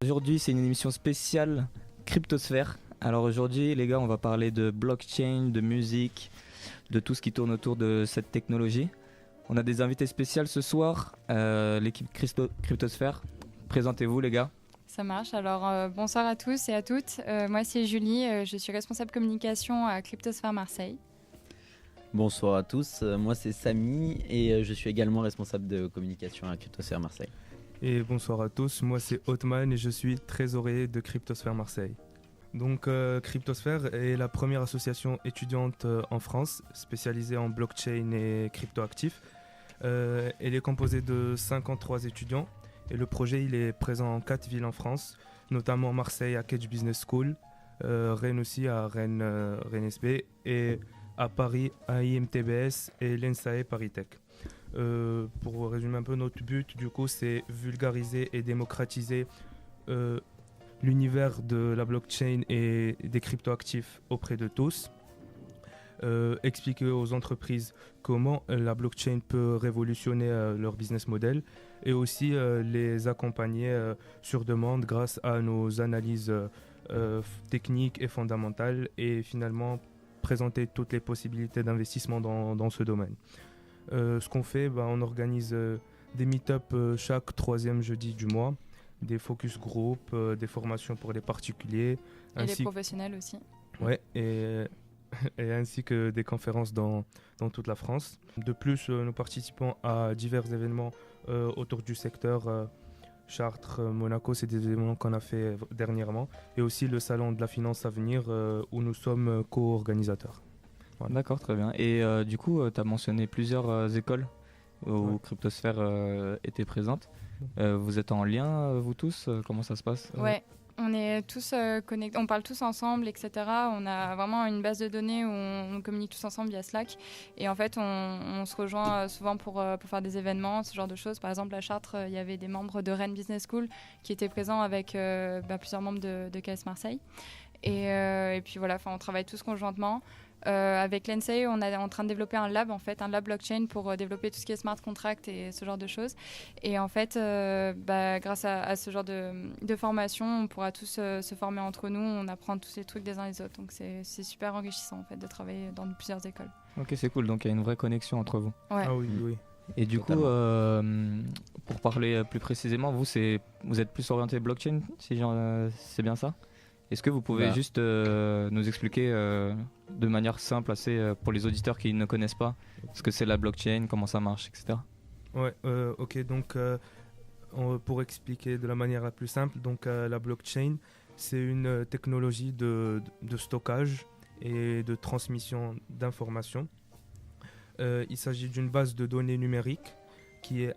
Aujourd'hui, c'est une émission spéciale Cryptosphère. Alors aujourd'hui, les gars, on va parler de blockchain, de musique, de tout ce qui tourne autour de cette technologie. On a des invités spéciaux ce soir, l'équipe Cryptosphère. Présentez-vous, les gars. Ça marche. Alors, bonsoir à tous et à toutes. Moi, c'est Julie. Je suis responsable communication à Cryptosphère Marseille. Bonsoir à tous. Moi, c'est Samy et je suis également responsable de communication à Cryptosphère Marseille. Et bonsoir à tous, moi c'est Othman et je suis trésorier de Cryptosphère Marseille. Donc Cryptosphère est la première association étudiante en France spécialisée en blockchain et cryptoactifs. Elle est composée de 53 étudiants et le projet il est présent en 4 villes en France, notamment Marseille à Kedge Business School, Rennes aussi à Rennes SB et à Paris à IMTBS et l'ENSAE Paris Tech. Pour résumer un peu notre but, du coup, c'est vulgariser et démocratiser l'univers de la blockchain et des cryptoactifs auprès de tous. Expliquer aux entreprises comment la blockchain peut révolutionner leur business model et aussi les accompagner sur demande grâce à nos analyses techniques et fondamentales et finalement présenter toutes les possibilités d'investissement dans ce domaine. Ce qu'on fait, on organise des meet-up chaque 3e jeudi du mois, des focus group, des formations pour les particuliers. Et les professionnels aussi. Ouais, et ainsi que des conférences dans toute la France. De plus, nous participons à divers événements autour du secteur. Chartres, Monaco, c'est des événements qu'on a fait dernièrement. Et aussi le salon de la finance à venir où nous sommes co-organisateurs. Voilà. D'accord, très bien. Et du coup, tu as mentionné plusieurs écoles où Cryptosphère était présente. Vous êtes en lien, vous tous comment ça se passe Ouais, on est tous connectés, on parle tous ensemble, etc. On a vraiment une base de données où on communique tous ensemble via Slack. Et en fait, on se rejoint souvent pour faire des événements, ce genre de choses. Par exemple, à Chartres, il y avait des membres de Rennes Business School qui étaient présents avec plusieurs membres de KS Marseille. Et puis voilà, on travaille tous conjointement. Avec l'ENSAE, on est en train de développer un lab blockchain pour développer tout ce qui est smart contract et ce genre de choses. Et en fait, grâce à ce genre de formation, on pourra tous se former entre nous, on apprend tous les trucs des uns les autres. Donc c'est super enrichissant en fait de travailler dans plusieurs écoles. Ok, c'est cool, donc il y a une vraie connexion entre vous. Ouais. Ah oui, oui. Et du coup, pour parler plus précisément, vous êtes plus orienté blockchain, si c'est bien ça ? Est-ce que vous pouvez juste nous expliquer de manière simple, assez pour les auditeurs qui ne connaissent pas, ce que c'est la blockchain, comment ça marche, etc. Ouais, ok, donc pour expliquer de la manière la plus simple, donc la blockchain, c'est une technologie de stockage et de transmission d'informations. Il s'agit d'une base de données numérique qui est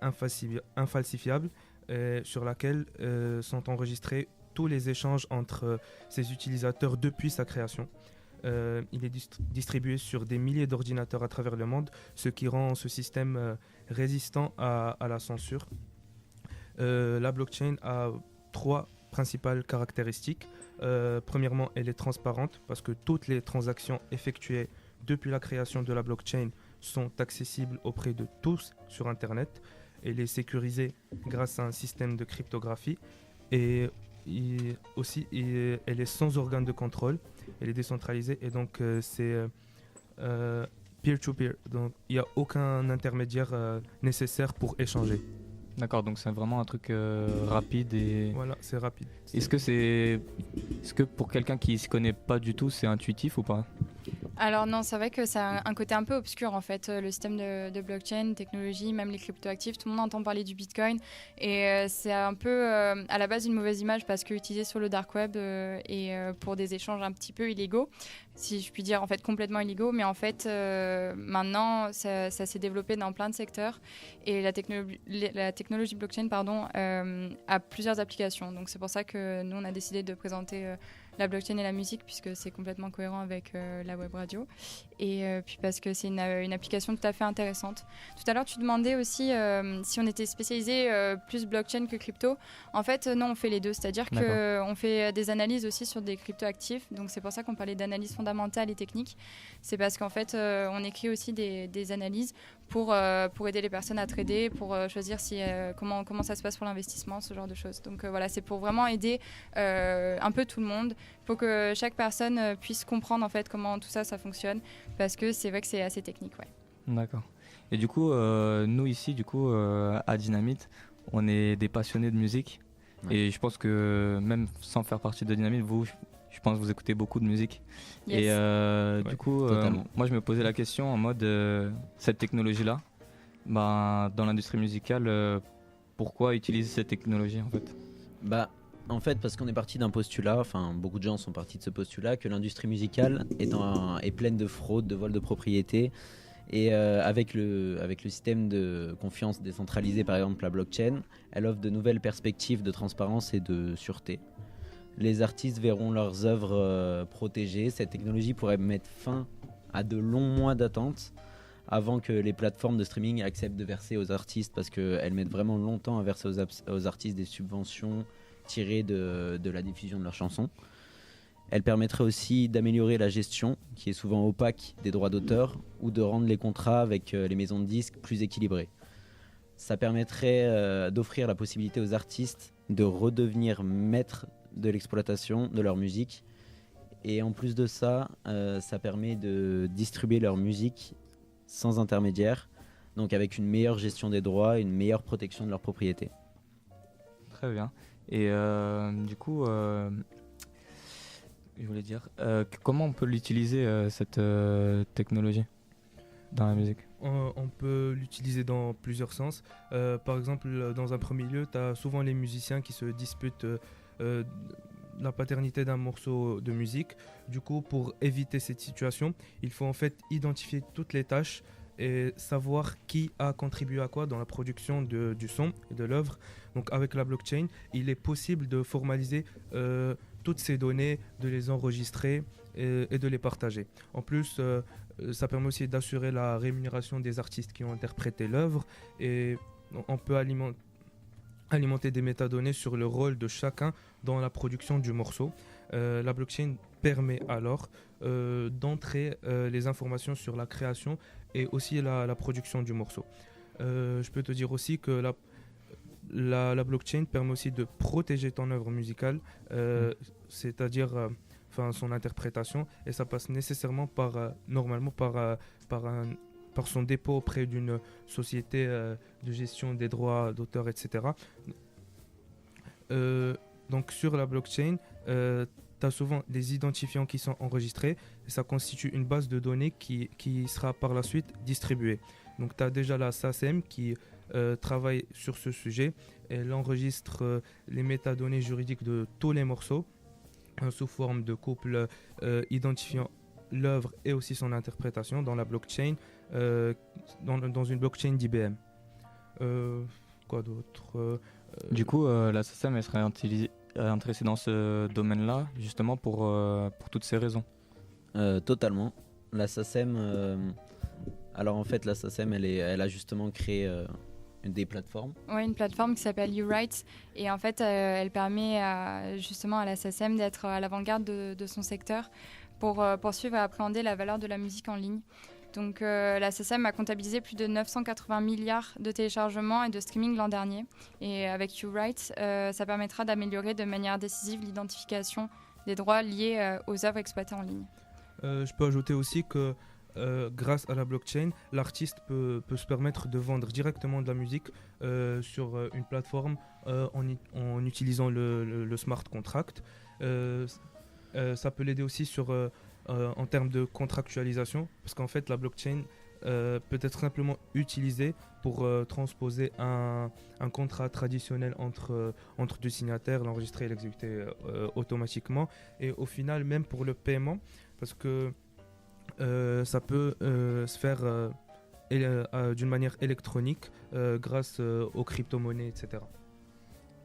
infalsifiable et sur laquelle sont enregistrés tous les échanges entre ses utilisateurs depuis sa création. Il est distribué sur des milliers d'ordinateurs à travers le monde, ce qui rend ce système résistant à la censure. La blockchain a 3 principales caractéristiques. Premièrement, elle est transparente parce que toutes les transactions effectuées depuis la création de la blockchain sont accessibles auprès de tous sur Internet. Elle est sécurisée grâce à un système de cryptographie et elle est sans organe de contrôle, elle est décentralisée et donc c'est peer-to-peer, donc il n'y a aucun intermédiaire nécessaire pour échanger. D'accord, donc c'est vraiment un truc rapide et... Voilà, c'est rapide. Est-ce que pour quelqu'un qui ne s'y connaît pas du tout, c'est intuitif ou pas ? Alors non, c'est vrai que ça a un côté un peu obscur en fait, le système de blockchain, technologie, même les cryptoactifs, tout le monde entend parler du Bitcoin et c'est un peu à la base une mauvaise image parce que utilisé sur le dark web et pour des échanges un petit peu illégaux, si je puis dire en fait complètement illégaux, mais en fait maintenant ça s'est développé dans plein de secteurs et la technologie blockchain a plusieurs applications, donc c'est pour ça que nous on a décidé de présenter la blockchain et la musique puisque c'est complètement cohérent avec la web radio et puis parce que c'est une application tout à fait intéressante. Tout à l'heure tu demandais aussi si on était spécialisé plus blockchain que crypto. En fait non, on fait les deux, c'est-à-dire qu'on fait des analyses aussi sur des cryptoactifs, donc c'est pour ça qu'on parlait d'analyse fondamentale et technique. C'est parce qu'en fait on écrit aussi des analyses pour aider les personnes à trader, pour choisir comment ça se passe pour l'investissement, ce genre de choses. Donc voilà, c'est pour vraiment aider un peu tout le monde, pour que chaque personne puisse comprendre en fait comment tout ça fonctionne, parce que c'est vrai que c'est assez technique. Ouais. D'accord. Et du coup, nous ici, à Dynamite, on est des passionnés de musique. Ouais. Et je pense que même sans faire partie de Dynamite, je pense que vous écoutez beaucoup de musique. Yes. Et du coup, moi je me posais la question en mode, cette technologie-là, dans l'industrie musicale, pourquoi utiliser cette technologie en fait ? En fait, parce qu'on est parti d'un postulat, enfin beaucoup de gens sont partis de ce postulat, que l'industrie musicale est pleine de fraude, de vol de propriété. Et avec le système de confiance décentralisé, par exemple la blockchain, elle offre de nouvelles perspectives de transparence et de sûreté. Les artistes verront leurs œuvres protégées. Cette technologie pourrait mettre fin à de longs mois d'attente avant que les plateformes de streaming acceptent de verser aux artistes, parce qu'elles mettent vraiment longtemps à verser aux artistes des subventions tirées de la diffusion de leurs chansons. Elle permettrait aussi d'améliorer la gestion, qui est souvent opaque, des droits d'auteur, ou de rendre les contrats avec les maisons de disques plus équilibrés. Ça permettrait d'offrir la possibilité aux artistes de redevenir maîtres de l'exploitation de leur musique. Et en plus de ça, ça permet de distribuer leur musique sans intermédiaire, donc avec une meilleure gestion des droits et une meilleure protection de leur propriété. Très bien. Et du coup... je voulais dire, comment on peut l'utiliser cette technologie dans la musique ? On peut l'utiliser dans plusieurs sens. Par exemple, dans un premier lieu, tu as souvent les musiciens qui se disputent la paternité d'un morceau de musique. Du coup, pour éviter cette situation, il faut en fait identifier toutes les tâches et savoir qui a contribué à quoi dans la production du son et de l'œuvre. Donc avec la blockchain, il est possible de formaliser toutes ces données, de les enregistrer et de les partager. En plus, ça permet aussi d'assurer la rémunération des artistes qui ont interprété l'œuvre, et on peut alimenter des métadonnées sur le rôle de chacun dans la production du morceau. La blockchain permet alors d'entrer les informations sur la création et aussi la production du morceau. Je peux te dire aussi que la blockchain permet aussi de protéger ton œuvre musicale, c'est-à-dire son interprétation, et ça passe nécessairement normalement par son dépôt auprès d'une société de gestion des droits d'auteur, etc. Donc sur la blockchain, tu as souvent des identifiants qui sont enregistrés, et ça constitue une base de données qui sera par la suite distribuée. Donc tu as déjà la SACEM qui travaille sur ce sujet. Elle enregistre les métadonnées juridiques de tous les morceaux sous forme de couple identifiant l'œuvre et aussi son interprétation dans la blockchain, dans une blockchain d'IBM. Quoi d'autre Du coup, la SACEM elle serait intéressée dans ce domaine-là, justement pour toutes ces raisons. Totalement. La SACEM, alors en fait, la SACEM, elle a justement créé des plateformes. Oui, une plateforme qui s'appelle YouRights, et en fait, elle permet justement à la SACEM d'être à l'avant-garde de son secteur pour poursuivre et appréhender la valeur de la musique en ligne. Donc la SACEM a comptabilisé plus de 980 milliards de téléchargements et de streaming l'an dernier. Et avec YouRights, ça permettra d'améliorer de manière décisive l'identification des droits liés aux œuvres exploitées en ligne. Je peux ajouter aussi que grâce à la blockchain, l'artiste peut se permettre de vendre directement de la musique sur une plateforme en utilisant le smart contract. Ça peut l'aider aussi en termes de contractualisation, parce qu'en fait la blockchain peut être simplement utilisée pour transposer un contrat traditionnel entre deux signataires, l'enregistrer et l'exécuter automatiquement, et au final même pour le paiement, parce que ça peut se faire d'une manière électronique grâce aux crypto-monnaies, etc.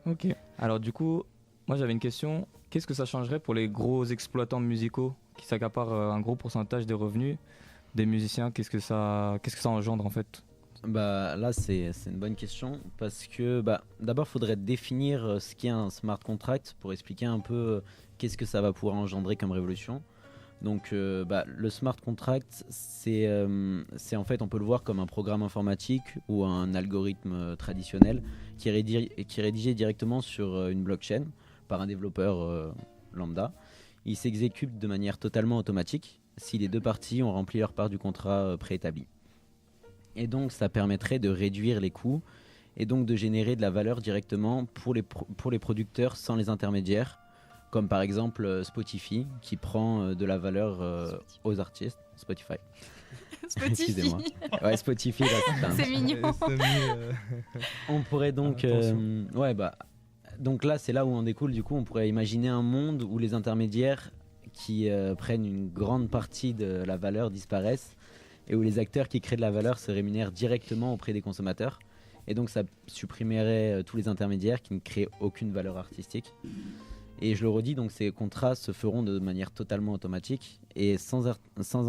Ok, alors du coup, moi j'avais une question. Qu'est-ce que ça changerait pour les gros exploitants musicaux qui s'accaparent un gros pourcentage des revenus des musiciens? Qu'est-ce que ça engendre en fait? Là, c'est une bonne question, parce que d'abord, il faudrait définir ce qu'est un smart contract pour expliquer un peu qu'est-ce que ça va pouvoir engendrer comme révolution. Donc le smart contract, c'est en fait, on peut le voir comme un programme informatique ou un algorithme traditionnel qui est rédigé directement sur une blockchain par un développeur lambda. Il s'exécute de manière totalement automatique si les deux parties ont rempli leur part du contrat préétabli. Et donc ça permettrait de réduire les coûts et donc de générer de la valeur directement pour les producteurs sans les intermédiaires, comme par exemple Spotify qui prend de la valeur aux artistes. Spotify. Excusez-moi. Ouais, Spotify. Là, c'est mignon. On pourrait donc... donc là, c'est là où on découle. Du coup, on pourrait imaginer un monde où les intermédiaires qui prennent une grande partie de la valeur disparaissent et où les acteurs qui créent de la valeur se rémunèrent directement auprès des consommateurs. Et donc, ça supprimerait tous les intermédiaires qui ne créent aucune valeur artistique. Et je le redis, donc ces contrats se feront de manière totalement automatique et sans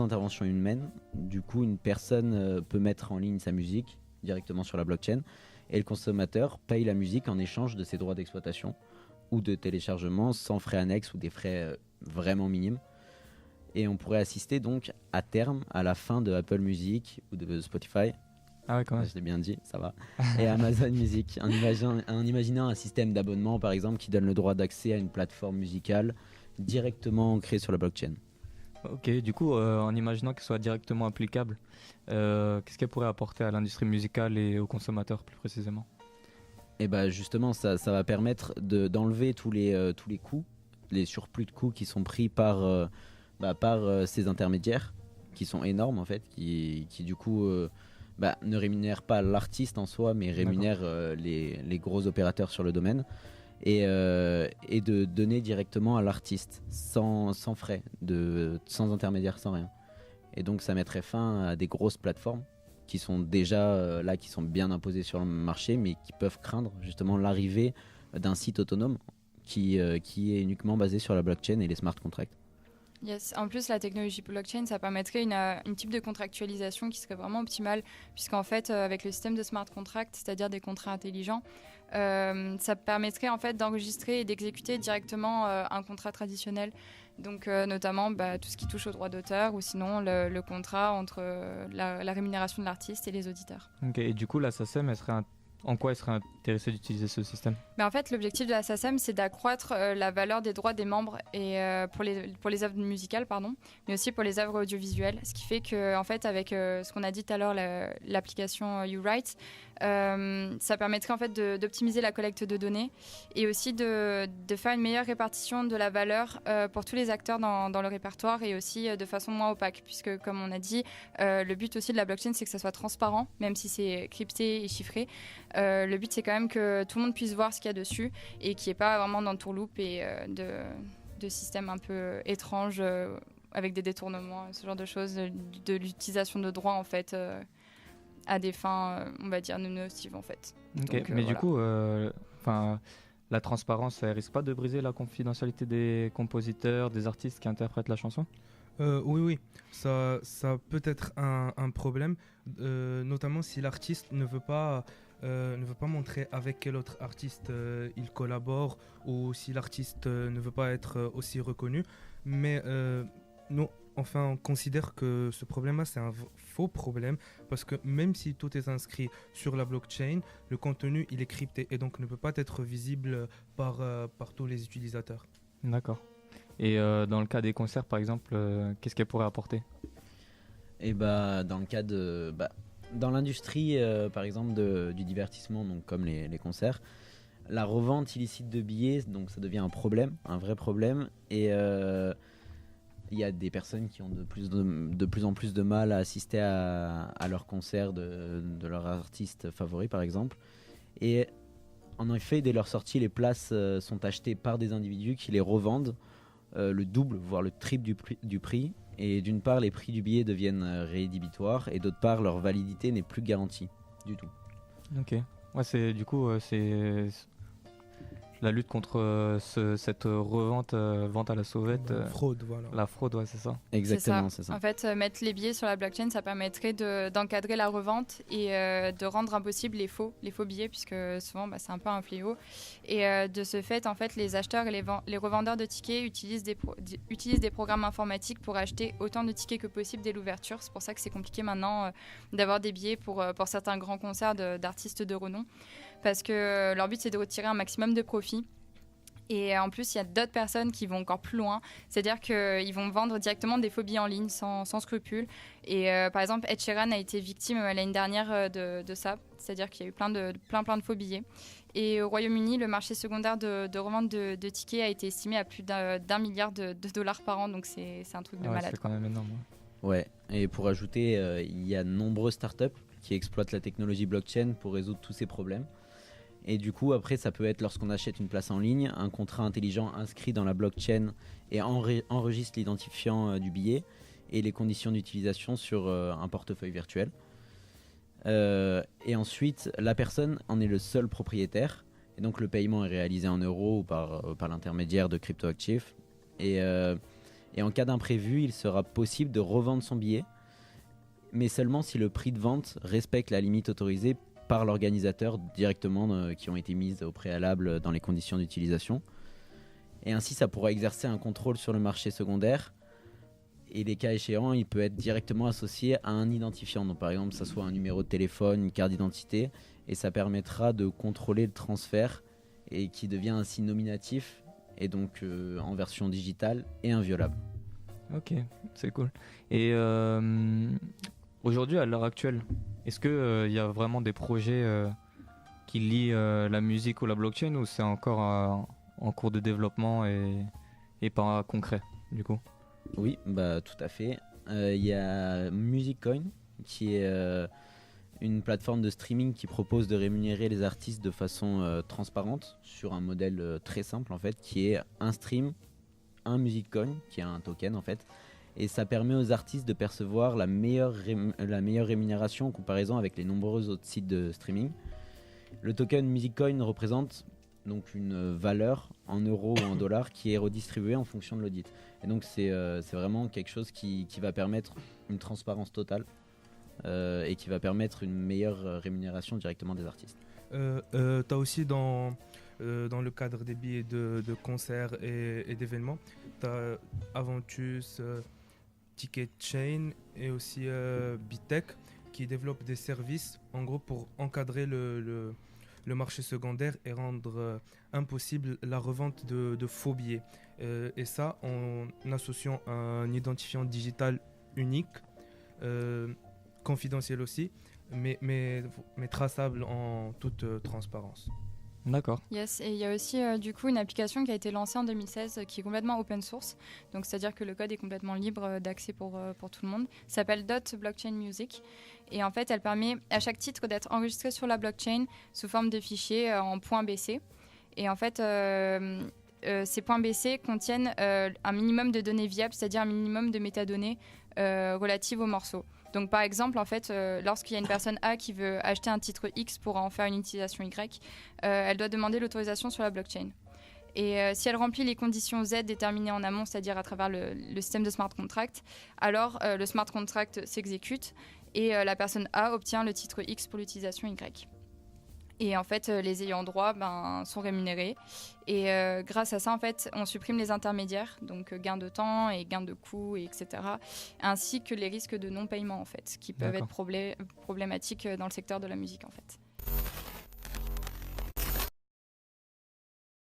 intervention humaine. Du coup, une personne peut mettre en ligne sa musique directement sur la blockchain et le consommateur paye la musique en échange de ses droits d'exploitation ou de téléchargement sans frais annexes ou des frais vraiment minimes. Et on pourrait assister donc à terme à la fin de Apple Music ou de Spotify. Ah ouais, quand même. Je l'ai bien dit, ça va. Et Amazon Music, en imaginant un système d'abonnement par exemple qui donne le droit d'accès à une plateforme musicale directement créée sur la blockchain. Ok, du coup, en imaginant qu'elle soit directement applicable, qu'est-ce qu'elle pourrait apporter à l'industrie musicale et aux consommateurs plus précisément? Et bah justement, ça va permettre d'enlever tous les coûts, les surplus de coûts qui sont pris par ces intermédiaires, qui sont énormes en fait, qui du coup ne rémunèrent pas l'artiste en soi, mais rémunèrent les gros opérateurs sur le domaine. Et de donner directement à l'artiste sans frais, sans intermédiaire, sans rien. Et donc ça mettrait fin à des grosses plateformes qui sont déjà là, qui sont bien imposées sur le marché, mais qui peuvent craindre justement l'arrivée d'un site autonome qui est uniquement basé sur la blockchain et les smart contracts. Yes. En plus, la technologie blockchain, ça permettrait une type de contractualisation qui serait vraiment optimale, puisqu'en fait, avec le système de smart contract, c'est-à-dire des contrats intelligents, ça permettrait en fait d'enregistrer et d'exécuter directement un contrat traditionnel. Donc notamment tout ce qui touche au droit d'auteur ou sinon le contrat entre la rémunération de l'artiste et les auditeurs. Ok, et du coup, la SACEM, en quoi elle serait intéressée d'utiliser ce système? En fait, l'objectif de la SACEM, c'est d'accroître la valeur des droits des membres et, pour les œuvres musicales, mais aussi pour les œuvres audiovisuelles. Ce qui fait que, en fait, avec ce qu'on a dit tout à l'heure, l'application YouWrite, ça permettrait en fait d'optimiser la collecte de données et aussi de faire une meilleure répartition de la valeur pour tous les acteurs dans le répertoire et aussi de façon moins opaque, puisque comme on a dit, le but aussi de la blockchain, c'est que ça soit transparent, même si c'est crypté et chiffré. Le but, c'est quand même que tout le monde puisse voir ce qu'il y a dessus et qu'il n'y ait pas vraiment d'entourloupe et de systèmes un peu étranges avec des détournements, ce genre de choses, de l'utilisation de droits en fait à des fins, on va dire, non nocives en fait. Ok, Donc, mais du coup, la transparence, ça risque pas de briser la confidentialité des compositeurs, des artistes qui interprètent la chanson? Oui, ça peut être un problème, notamment si l'artiste ne veut pas montrer avec quel autre artiste il collabore ou si l'artiste ne veut pas être aussi reconnu. Mais nous, on considère que ce problème-là, c'est un faux problème parce que même si tout est inscrit sur la blockchain, le contenu, il est crypté et donc ne peut pas être visible par tous les utilisateurs. D'accord. Et dans le cas des concerts, par exemple, qu'est-ce qu'elle pourrait apporter? Et dans le cas de... dans l'industrie, par exemple, du divertissement, donc comme les concerts, la revente illicite de billets, donc ça devient un problème, un vrai problème. Et il y a des personnes qui ont de plus en plus de mal à assister à leurs concerts de leur artiste favori, par exemple. Et en effet, dès leur sortie, les places sont achetées par des individus qui les revendent le double, voire le triple du prix. Et d'une part, les prix du billet deviennent rédhibitoires et d'autre part, leur validité n'est plus garantie du tout. Ok. Ouais, du coup, la lutte contre cette revente, vente à la sauvette. Fraude, voilà. La fraude, ouais, c'est ça. Exactement, c'est ça. En fait, mettre les billets sur la blockchain, ça permettrait d'encadrer la revente et de rendre impossible les faux billets, puisque souvent, c'est un peu un fléau. Et de ce fait, en fait, les acheteurs et les revendeurs de tickets utilisent des programmes informatiques pour acheter autant de tickets que possible dès l'ouverture. C'est pour ça que c'est compliqué maintenant d'avoir des billets pour certains grands concerts d'artistes de renom, parce que leur but, c'est de retirer un maximum de profit. Et en plus, il y a d'autres personnes qui vont encore plus loin. C'est-à-dire qu'ils vont vendre directement des faux billets en ligne sans scrupule. Et par exemple, Ed Sheeran a été victime l'année dernière de ça. C'est-à-dire qu'il y a eu plein de faux billets. Et au Royaume-Uni, le marché secondaire de revente de tickets a été estimé à plus d'1 milliard de dollars par an. Donc c'est un truc de malade. C'est quand même énorme. Ouais, et pour ajouter, il y a de nombreuses startups qui exploitent la technologie blockchain pour résoudre tous ces problèmes. Et du coup, après, ça peut être lorsqu'on achète une place en ligne, un contrat intelligent inscrit dans la blockchain et enregistre l'identifiant du billet et les conditions d'utilisation sur un portefeuille virtuel. Et ensuite, la personne en est le seul propriétaire. Et donc, le paiement est réalisé en euros ou par l'intermédiaire de cryptoactifs. Et en cas d'imprévu, il sera possible de revendre son billet, mais seulement si le prix de vente respecte la limite autorisée par l'organisateur directement, qui ont été mises au préalable dans les conditions d'utilisation. Et ainsi, ça pourra exercer un contrôle sur le marché secondaire. Et les cas échéants, il peut être directement associé à un identifiant. Donc par exemple, ça soit un numéro de téléphone, une carte d'identité. Et ça permettra de contrôler le transfert et qui devient ainsi nominatif et donc en version digitale et inviolable. Ok, c'est cool. Et aujourd'hui, à l'heure actuelle, est-ce qu'il y a vraiment des projets qui lient la musique ou la blockchain, ou c'est encore en cours de développement et pas concret du coup? Oui, bah, tout à fait. Il y a MusicCoin qui est une plateforme de streaming qui propose de rémunérer les artistes de façon transparente sur un modèle très simple en fait, qui est un stream, un MusicCoin, qui est un token en fait. Et ça permet aux artistes de percevoir la meilleure rémunération en comparaison avec les nombreux autres sites de streaming. Le token MusicCoin représente donc une valeur en euros ou en dollars qui est redistribuée en fonction de l'audit. Et donc c'est vraiment quelque chose qui va permettre une transparence totale et qui va permettre une meilleure rémunération directement des artistes. Tu as aussi dans le cadre des billets de concerts et d'événements, tu as Aventus, Ticket Chain et aussi Bitech qui développent des services en gros pour encadrer le marché secondaire et rendre impossible la revente de faux billets. Et ça en associant un identifiant digital unique, confidentiel aussi, mais traçable en toute transparence. D'accord. Yes, et il y a aussi du coup une application qui a été lancée en 2016 qui est complètement open source, donc c'est-à-dire que le code est complètement libre d'accès pour tout le monde. Ça s'appelle Dot Blockchain Music et en fait elle permet à chaque titre d'être enregistré sur la blockchain sous forme de fichier en .bc. Et en fait ces .bc contiennent un minimum de données viables, c'est-à-dire un minimum de métadonnées relatives au morceau. Donc par exemple, en fait, lorsqu'il y a une personne A qui veut acheter un titre X pour en faire une utilisation Y, elle doit demander l'autorisation sur la blockchain. Et si elle remplit les conditions Z déterminées en amont, c'est-à-dire à travers le système de smart contract, alors le smart contract s'exécute et la personne A obtient le titre X pour l'utilisation Y. Et en fait, les ayants droit sont rémunérés. Et grâce à ça, en fait, on supprime les intermédiaires, donc gain de temps et gain de coûts, etc. Ainsi que les risques de non-paiement, en fait, qui peuvent être problématiques dans le secteur de la musique, en fait.